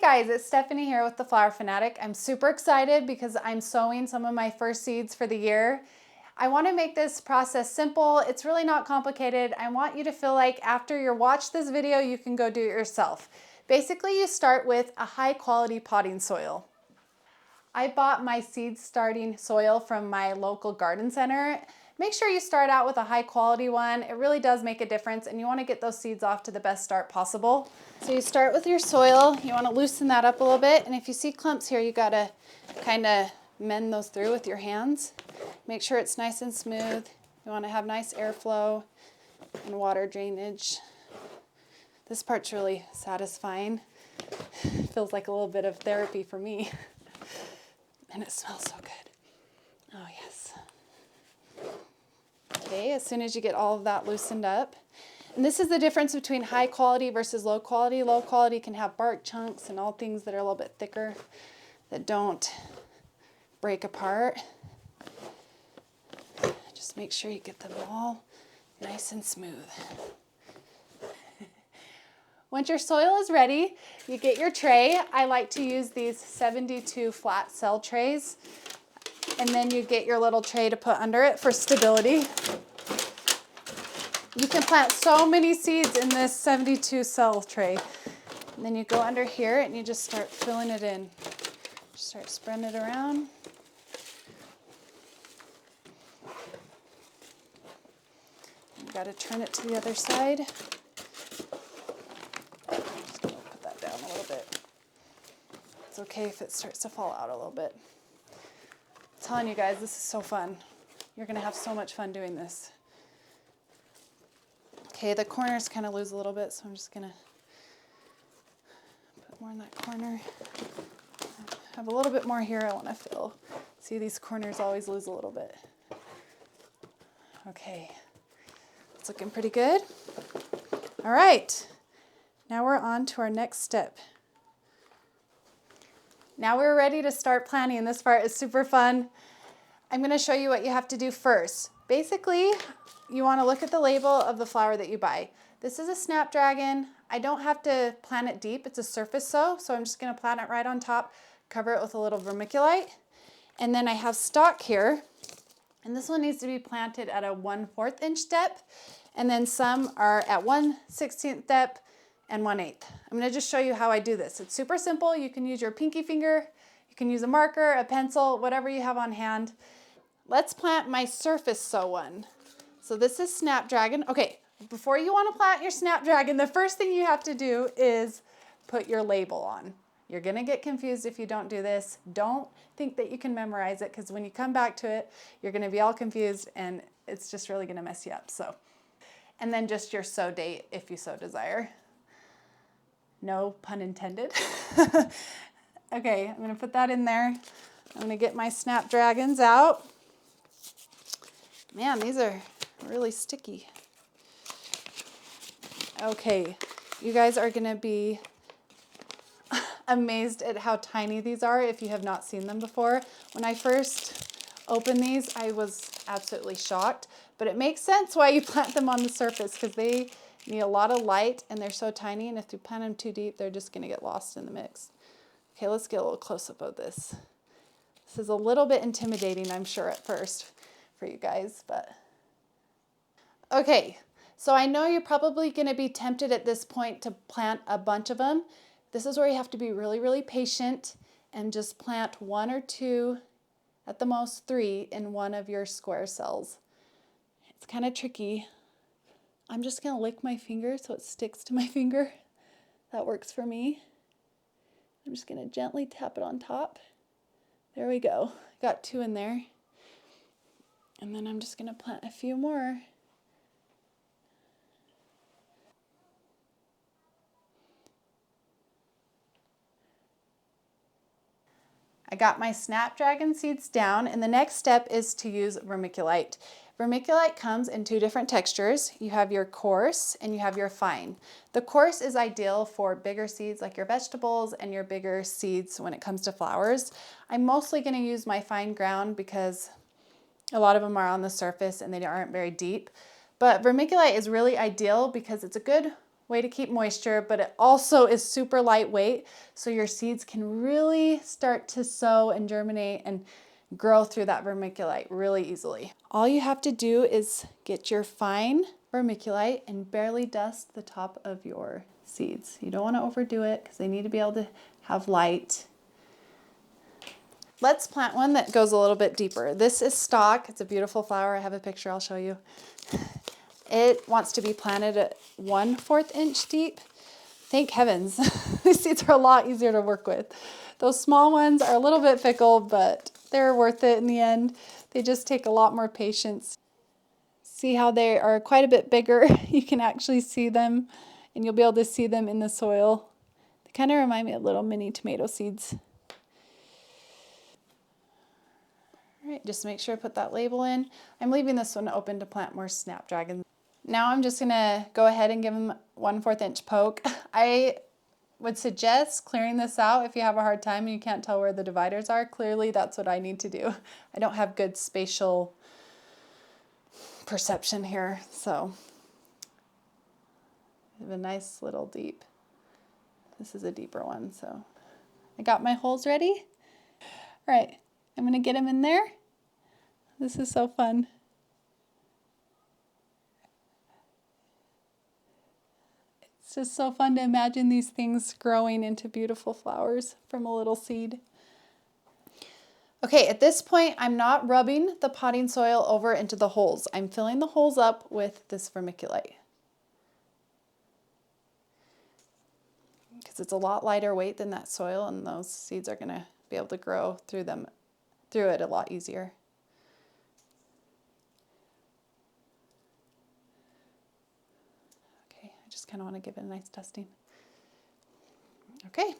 guys, it's Stephanie here with TheFlowerFanatic. I'm super excited because I'm sowing some of my first seeds for the year. I want to make this process simple. It's really not complicated. I want you to feel like after you watch this video, you can go do it yourself. Basically, you start with a high quality potting soil. I bought my seed starting soil from my local garden center. Make sure you start out with a high quality one. It really does make a difference, and you want to get those seeds off to the best start possible. So you start with your soil. You want to loosen that up a little bit, and if you see clumps here, you got to kind of mend those through with your hands. Make sure it's nice and smooth. You want to have nice airflow and water drainage. This part's really satisfying. It feels like a little bit of therapy for me. And it smells so good. Oh yes. Okay, as soon as you get all of that loosened up. And this is the difference between high quality versus low quality. Low quality can have bark chunks and all things that are a little bit thicker that don't break apart. Just make sure you get them all nice and smooth. Once your soil is ready, you get your tray. I like to use these 72 flat cell trays. And then you get your little tray to put under it for stability. You can plant so many seeds in this 72 cell tray. And then you go under here and you just start filling it in. Just start spreading it around. You got to turn it to the other side. It's okay if it starts to fall out a little bit. I'm telling you guys, this is so fun. You're gonna have so much fun doing this. Okay, the corners kind of lose a little bit, so I'm just gonna put more in that corner. I have a little bit more here I wanna fill. See, these corners always lose a little bit. Okay, it's looking pretty good. All right, now we're on to our next step. Now we're ready to start planting. This part is super fun. I'm going to show you what you have to do first. Basically, you want to look at the label of the flower that you buy. This is a snapdragon. I don't have to plant it deep. It's a surface sow, so I'm just going to plant it right on top, cover it with a little vermiculite. And then I have stock here, and this one needs to be planted at a 1/4 inch depth, and then some are at 1/16 depth and 1/8. I'm going to just show you how I do this. It's super simple. You can use your pinky finger, you can use a marker, a pencil, whatever you have on hand. Let's plant my surface sow one. So this is snapdragon. Okay, before you want to plant your snapdragon, the first thing you have to do is put your label on. You're going to get confused if you don't do this. Don't think that you can memorize it, because when you come back to it, you're going to be all confused and it's just really going to mess you up. So, and then just your sow date if you so desire. No pun intended. Okay, I'm gonna put that in there. I'm gonna get my snapdragons out. Man, these are really sticky. Okay, you guys are gonna be amazed at how tiny these are if you have not seen them before. When I first opened these, I was absolutely shocked, but it makes sense why you plant them on the surface, because they need a lot of light and they're so tiny, and if you plant them too deep, they're just going to get lost in the mix. Okay, let's get a little close-up of this. This is a little bit intimidating, I'm sure, at first for you guys, but... Okay, so I know you're probably going to be tempted at this point to plant a bunch of them. This is where you have to be really, really patient and just plant 1 or 2, at the most 3, in one of your square cells. It's kind of tricky. I'm just going to lick my finger so it sticks to my finger. That works for me. I'm just going to gently tap it on top. There we go. Got 2 in there. And then I'm just going to plant a few more. I got my snapdragon seeds down, and the next step is to use vermiculite. Vermiculite comes in 2 different textures. You have your coarse and you have your fine. The coarse is ideal for bigger seeds like your vegetables and your bigger seeds when it comes to flowers. I'm mostly going to use my fine ground because a lot of them are on the surface and they aren't very deep. But vermiculite is really ideal because it's a good way to keep moisture, but it also is super lightweight, so your seeds can really start to sow and germinate and grow through that vermiculite really easily. All you have to do is get your fine vermiculite and barely dust the top of your seeds. You don't want to overdo it because they need to be able to have light. Let's plant one that goes a little bit deeper. This is stock. It's a beautiful flower. I have a picture I'll show you. It wants to be planted at 1/4 inch deep. Thank heavens. These seeds are a lot easier to work with. Those small ones are a little bit fickle, but they're worth it in the end. They just take a lot more patience. See how they are quite a bit bigger? You can actually see them, and you'll be able to see them in the soil. They kind of remind me of little mini tomato seeds. All right, just make sure to put that label in. I'm leaving this one open to plant more snapdragons. Now I'm just gonna go ahead and give them 1/4 inch poke. I would suggest clearing this out if you have a hard time and you can't tell where the dividers are. Clearly that's what I need to do. I don't have good spatial perception here, so I have a nice little deep. This is a deeper one, so I got my holes ready. All right, I'm gonna get them in there. This is so fun. It's just so fun to imagine these things growing into beautiful flowers from a little seed. Okay, at this point, I'm not rubbing the potting soil over into the holes. I'm filling the holes up with this vermiculite, because it's a lot lighter weight than that soil, and those seeds are gonna be able to grow through it a lot easier. Just kind of want to give it a nice dusting. Okay,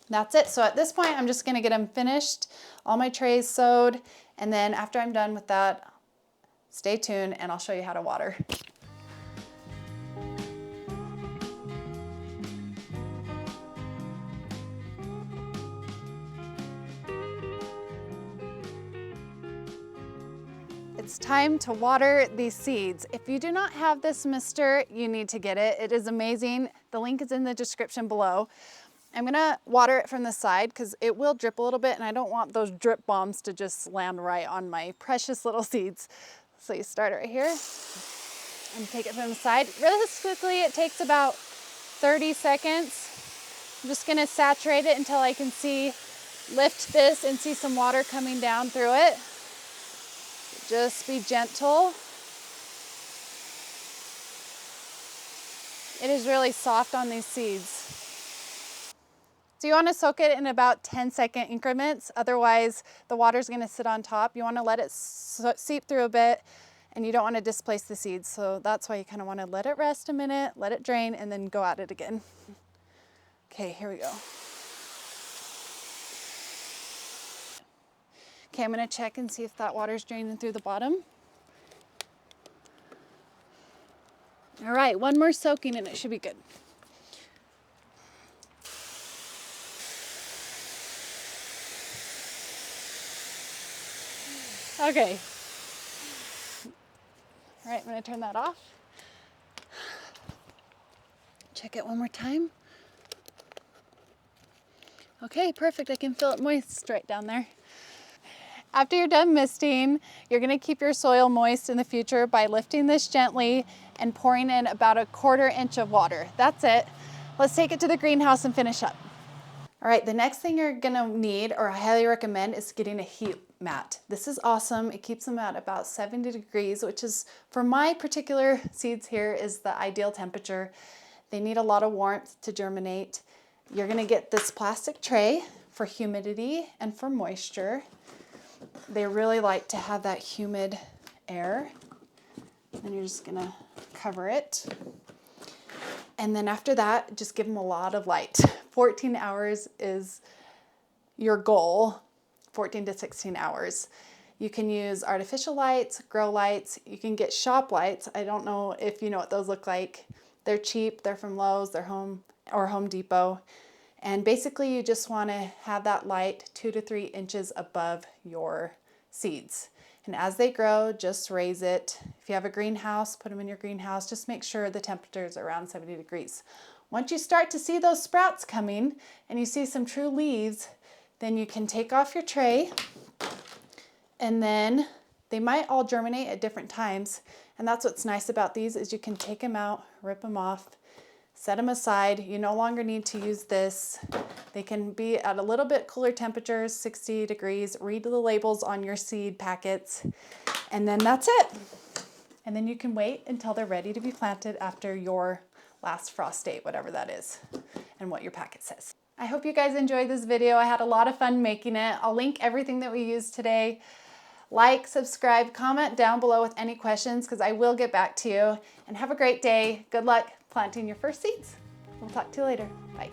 that's it. So at this point, I'm just going to get them finished, all my trays sowed, and then after I'm done with that, stay tuned and I'll show you how to water. It's time to water these seeds. If you do not have this mister, you need to get it. It is amazing. The link is in the description below. I'm gonna water it from the side because it will drip a little bit and I don't want those drip bombs to just land right on my precious little seeds. So you start it right here and take it from the side. Realistically, it takes about 30 seconds. I'm just gonna saturate it until I can lift this and see some water coming down through it. Just be gentle. It is really soft on these seeds. So you want to soak it in about 10-second increments. Otherwise, the water's going to sit on top. You want to let it seep through a bit, and you don't want to displace the seeds. So that's why you kind of want to let it rest a minute, let it drain, and then go at it again. Okay, here we go. Okay, I'm gonna check and see if that water's draining through the bottom. All right, one more soaking and it should be good. Okay. All right, I'm gonna turn that off. Check it one more time. Okay, perfect, I can feel it moist right down there. After you're done misting, you're gonna keep your soil moist in the future by lifting this gently and pouring in about 1/4 inch of water. That's it. Let's take it to the greenhouse and finish up. All right, the next thing you're gonna need, or I highly recommend, is getting a heat mat. This is awesome. It keeps them at about 70 degrees, which is, for my particular seeds here, is the ideal temperature. They need a lot of warmth to germinate. You're gonna get this plastic tray for humidity and for moisture. They really like to have that humid air. And you're just gonna cover it. And then after that, just give them a lot of light. 14 hours is your goal, 14 to 16 hours. You can use artificial lights, grow lights. You can get shop lights. I don't know if you know what those look like. They're cheap, they're from Lowe's, they're Home Depot. And basically you just want to have that light 2 to 3 inches above your seeds. And as they grow, just raise it. If you have a greenhouse, put them in your greenhouse. Just make sure the temperature is around 70 degrees. Once you start to see those sprouts coming and you see some true leaves, then you can take off your tray, and then they might all germinate at different times. And that's what's nice about these is you can take them out, rip them off, set them aside. You no longer need to use this. They can be at a little bit cooler temperatures, 60 degrees. Read the labels on your seed packets, and then that's it. And then you can wait until they're ready to be planted after your last frost date, whatever that is, and what your packet says. I hope you guys enjoyed this video. I had a lot of fun making it. I'll link everything that we used today. Like, subscribe, comment down below with any questions because I will get back to you. And have a great day. Good luck planting your first seeds. We'll talk to you later. Bye.